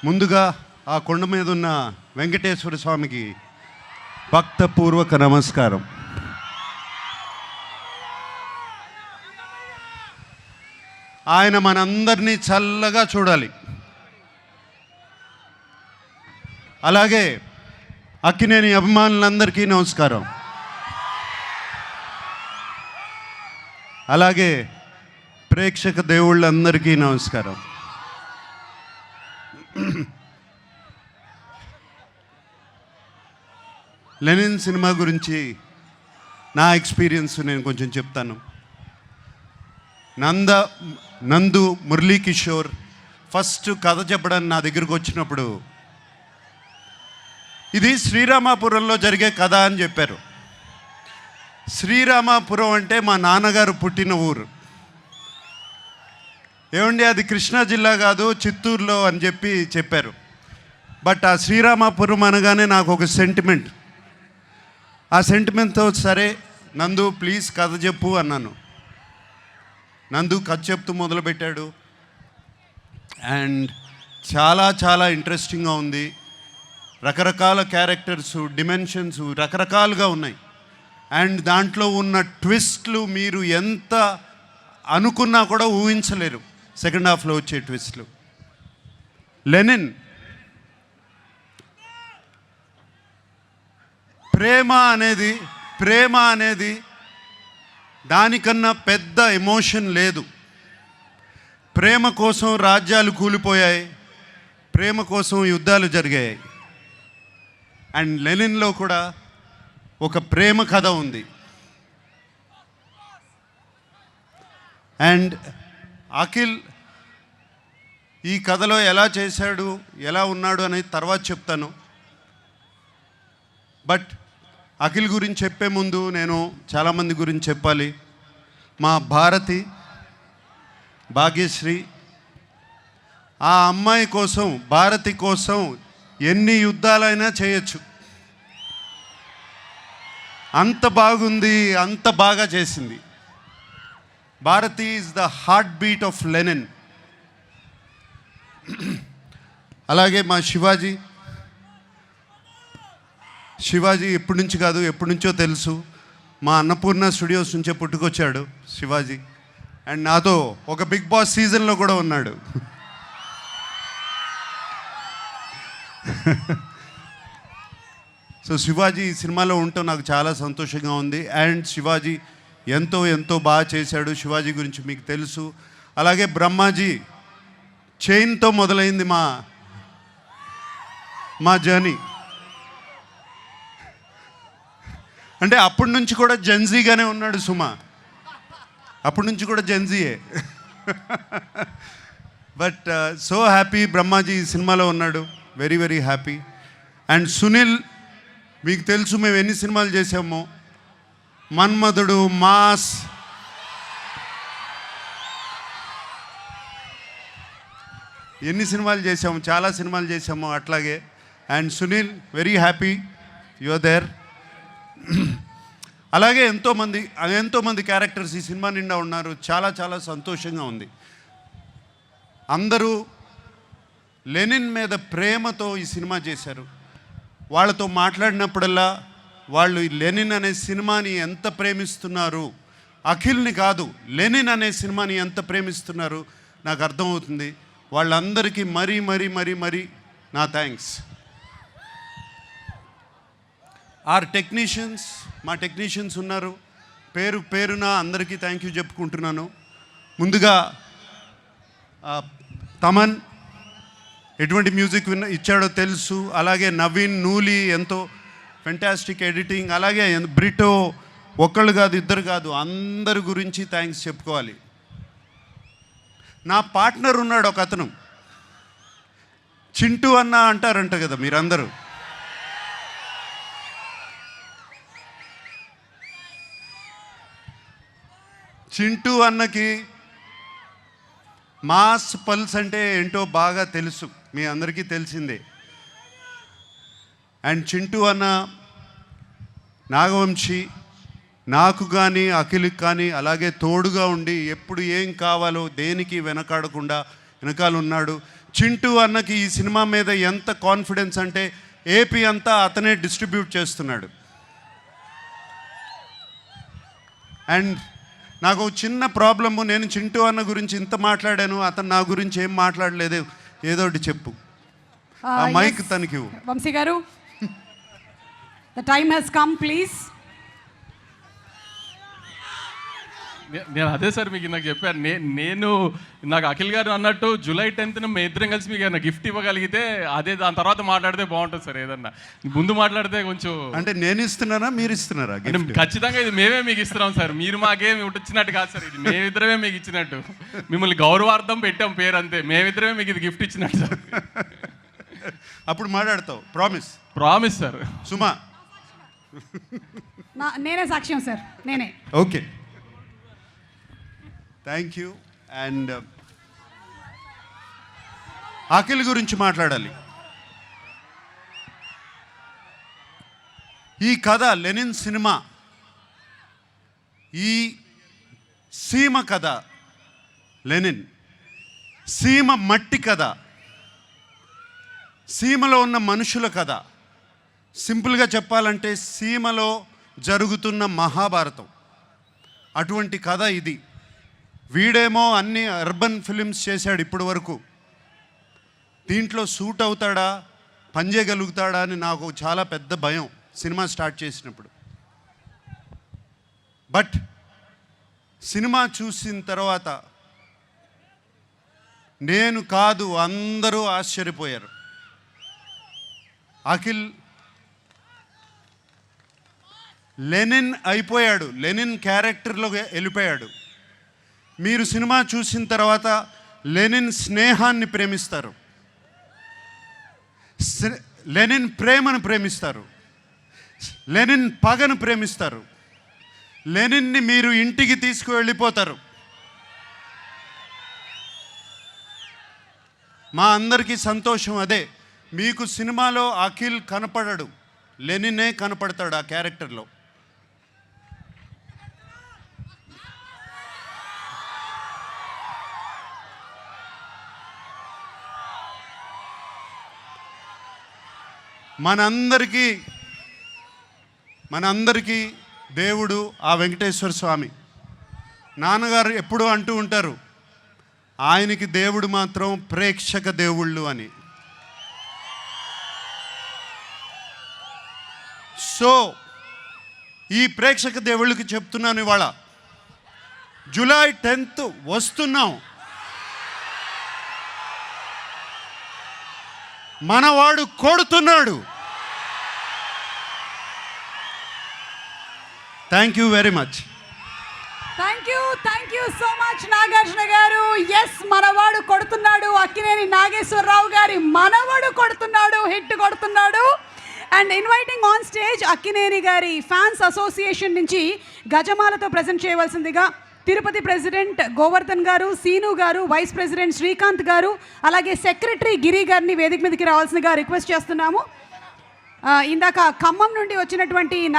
ముందుగా ఆ కొండ మీద ఉన్న వెంకటేశ్వర స్వామికి భక్తపూర్వక నమస్కారం. ఆయన మనందరినీ చల్లగా చూడాలి. అలాగే అక్కినేని అభిమానులందరికీ నమస్కారం. అలాగే ప్రేక్షక దేవుళ్ళందరికీ నమస్కారం. లెనిన్ సినిమా గురించి నా ఎక్స్పీరియన్స్ నేను కొంచెం చెప్తాను. నందు మురళీకిషోర్ ఫస్ట్ కథ చెప్పడానికి నా దగ్గరకు వచ్చినప్పుడు ఇది శ్రీరామాపురంలో జరిగే కథ అని చెప్పారు. శ్రీరామాపురం అంటే మా నాన్నగారు పుట్టిన ఊరు. ఏమండి అది కృష్ణా జిల్లా కాదు, చిత్తూరులో అని చెప్పారు. బట్ ఆ శ్రీరామాపురం అనగానే నాకు ఒక సెంటిమెంట్. ఆ సెంటిమెంట్తో సరే నందు ప్లీజ్ కథ చెప్పు అన్నాను. నందు కథ చెప్తూ మొదలుపెట్టాడు. అండ్ చాలా చాలా ఇంట్రెస్టింగ్గా ఉంది. రకరకాల క్యారెక్టర్స్, డిమెన్షన్స్ రకరకాలుగా ఉన్నాయి. అండ్ దాంట్లో ఉన్న ట్విస్ట్లు మీరు ఎంత అనుకున్నా కూడా ఊహించలేరు. సెకండ్ హాఫ్లో వచ్చే ట్విస్ట్లు. లెనిన్ ప్రేమ అనేది దానికన్నా పెద్ద ఎమోషన్ లేదు. ప్రేమ కోసం రాజ్యాలు కూలిపోయాయి, ప్రేమ కోసం యుద్ధాలు జరిగాయి. అండ్ లెనిన్లో కూడా ఒక ప్రేమ కథ ఉంది. అండ్ అఖిల్ ఈ కథలో ఎలా చేశాడు, ఎలా ఉన్నాడు అనేది తర్వాత చెప్తాను. బట్ అఖిల్ గురించి చెప్పే ముందు నేను చాలామంది గురించి చెప్పాలి. మా భాగ్యశ్రీ, ఆ అమ్మాయి కోసం, భారతి కోసం ఎన్ని యుద్ధాలైనా చేయొచ్చు. అంత బాగుంది, అంత బాగా చేసింది. Bharathi is the heart beat of Lenin. అలాగే మా శివాజీ ఎప్పటి నుంచి కాదు, ఎప్పటి నుంచో తెలుసు. మా అన్నపూర్ణ స్టూడియోస్ నుంచే పుట్టుకొచ్చాడు శివాజీ. అండ్ నాతో ఒక బిగ్ బాస్ సీజన్లో కూడా ఉన్నాడు. సో శివాజీ ఈ సినిమాలో ఉంటూ నాకు చాలా సంతోషంగా ఉంది. అండ్ శివాజీ ఎంతో ఎంతో బాగా చేశాడు. శివాజీ గురించి మీకు తెలుసు. అలాగే బ్రహ్మాజీ చైన్తో మొదలైంది మా జర్నీ. అంటే అప్పటి నుంచి కూడా జెన్జీగానే ఉన్నాడు సుమా, అప్పటి నుంచి కూడా జెన్జీయే. బట్ సో హ్యాపీ బ్రహ్మాజీ ఈ సినిమాలో ఉన్నాడు. Very very happy. And Sunil, మీకు తెలుసు మేము ఎన్ని సినిమాలు చేసామో. మన్మధుడు, మాస్, ఎన్ని సినిమాలు చేసాము, చాలా సినిమాలు చేసాము అట్లాగే. And Sunil, very happy you are there. అలాగే ఎంతోమంది క్యారెక్టర్స్ ఈ సినిమా నిండా ఉన్నారు. చాలా చాలా సంతోషంగా ఉంది. అందరూ లెనిన్ మీద ప్రేమతో ఈ సినిమా చేశారు. వాళ్ళతో మాట్లాడినప్పుడల్లా వాళ్ళు ఈ లెనిన్ అనే సినిమాని ఎంత ప్రేమిస్తున్నారు, అఖిల్ని కాదు లెనిన్ అనే సినిమాని ఎంత ప్రేమిస్తున్నారు నాకు అర్థమవుతుంది. వాళ్ళందరికీ మరీ మరీ మరీ మరీ నా థ్యాంక్స్. మా టెక్నీషియన్స్ ఉన్నారు. పేరున అందరికీ థ్యాంక్ యూ చెప్పుకుంటున్నాను. ముందుగా తమన్ ఎటువంటి మ్యూజిక్ ఇచ్చాడో తెలుసు. అలాగే నవీన్, నూలి ఎంతో ఫెంటాస్టిక్ ఎడిటింగ్. అలాగే బ్రిటో, ఒక్కళ్ళు కాదు, ఇద్దరు కాదు, అందరి గురించి థ్యాంక్స్ చెప్పుకోవాలి. నా పార్ట్నర్ ఉన్నాడు ఒక అతను, చింటూ అన్న అంటారంట కదా మీరందరూ. చింటూ అన్నకి మాస్ పల్స్ అంటే ఏంటో బాగా తెలుసు, మీ అందరికీ తెలిసిందే. అండ్ చింటూ అన్న, నాగవంశీ నాకు కానీ అఖిల్కి కానీ అలాగే తోడుగా ఉండి ఎప్పుడు ఏం కావాలో దేనికి వెనకాడకుండా వెనకాల ఉన్నాడు. చింటూ అన్నకి ఈ సినిమా మీద ఎంత కాన్ఫిడెన్స్ అంటే ఏపీ అంతా అతనే డిస్ట్రిబ్యూట్ చేస్తున్నాడు. అండ్ నాకు ఒక చిన్న ప్రాబ్లము, నేను చింటూ అన్న గురించి ఇంత మాట్లాడాను, అతను నా గురించి ఏం మాట్లాడలేదు, ఏదో ఒకటి చెప్పు. ఆ మైక్ తనకి వంశీ గారు, the time has come please. నేను అదే సార్ మీకు నాకు చెప్పాను, నేను నాకు అఖిల్ గారు అన్నట్టు జూలై 10th మేము ఇద్దరం కలిసి మీకు ఏదైనా గిఫ్ట్ ఇవ్వగలిగితే అదే, దాని తర్వాత మాట్లాడితే బాగుంటుంది సార్. ఏదన్నా ముందు మాట్లాడితే కొంచెం అంటే నేను ఇస్తున్నారా మీరు ఇస్తున్నారా? ఖచ్చితంగా ఇది మేమే మీకు ఇస్తున్నాం సార్, మీరు మాకేమి ఇచ్చినట్టు కాదు సార్, ఇది మేమిద్దరమే మీకు ఇచ్చినట్టు, మిమ్మల్ని గౌరవార్థం పెట్టాం పేరు అంతే, మేమిద్దరమే మీకు ఇది గిఫ్ట్ ఇచ్చినట్టు సార్. అప్పుడు మాట్లాడతావు, ప్రామిస్? Promise sir. సుమా నేనే సాక్ష్యం సార్, నేనే. Okay, thank you. And Akhil గురించి మాట్లాడాలి. ఈ కథ లెనిన్ సినిమా, ఈ సీమ కథ, లెనిన్ సీమ మట్టి కథ, సీమలో ఉన్న మనుషుల కథ. సింపుల్గా చెప్పాలంటే సీమలో జరుగుతున్న మహాభారతం, అటువంటి కథ ఇది. వీడేమో అన్ని అర్బన్ ఫిలిమ్స్ చేశాడు ఇప్పటి వరకు, దీంట్లో సూట్ అవుతాడా, పనిచేయగలుగుతాడా అని నాకు చాలా పెద్ద భయం సినిమా స్టార్ట్ చేసినప్పుడు. బట్ సినిమా చూసిన తర్వాత నేను కాదు అందరూ ఆశ్చర్యపోయారు. అఖిల్ లెనిన్ అయిపోయాడు, లెనిన్ క్యారెక్టర్లో వెళ్ళిపోయాడు. మీరు సినిమా చూసిన తర్వాత లెనిన్ స్నేహాన్ని ప్రేమిస్తారు, లెనిన్ ప్రేమను ప్రేమిస్తారు, లెనిన్ పగను ప్రేమిస్తారు, లెనిన్ని మీరు ఇంటికి తీసుకువెళ్ళిపోతారు. మా అందరికీ సంతోషం అదే. మీకు సినిమాలో అఖిల్ కనపడడు, లెనినే కనపడతాడు ఆ క్యారెక్టర్లో. మనందరికీ దేవుడు ఆ వెంకటేశ్వర స్వామి. నాన్నగారు ఎప్పుడూ అంటూ ఉంటారు, ఆయనకి దేవుడు మాత్రం ప్రేక్షక దేవుళ్ళు అని. సో ఈ ప్రేక్షక దేవుళ్ళకి చెప్తున్నాను, ఇవాళ జూలై 10th వస్తున్నాం, మనవాడు కొడుతున్నాడు. Thank you very much. Thank you so much Nagarjuna గారు. ఎస్, మనవాడు కొడుతున్నాడు, అక్కినేని నాగేశ్వరరావు గారి మనవడు కొడుతున్నాడు, హిట్ కొడుతున్నాడు. And inviting on stage Akkineni గారి ఫ్యాన్స్ అసోసియేషన్ నుంచి గజమాలతో ప్రజెంట్ చేయవలసిందిగా తిరుపతి ప్రెసిడెంట్ గోవర్ధన్ గారు, సీను గారు, వైస్ ప్రెసిడెంట్ శ్రీకాంత్ గారు, అలాగే సెక్రటరీ గిరి గారిని వేదిక మీదకి రావాల్సిందిగా రిక్వెస్ట్ చేస్తున్నాము. ఇందాక ఖమ్మం నుండి వచ్చినటువంటి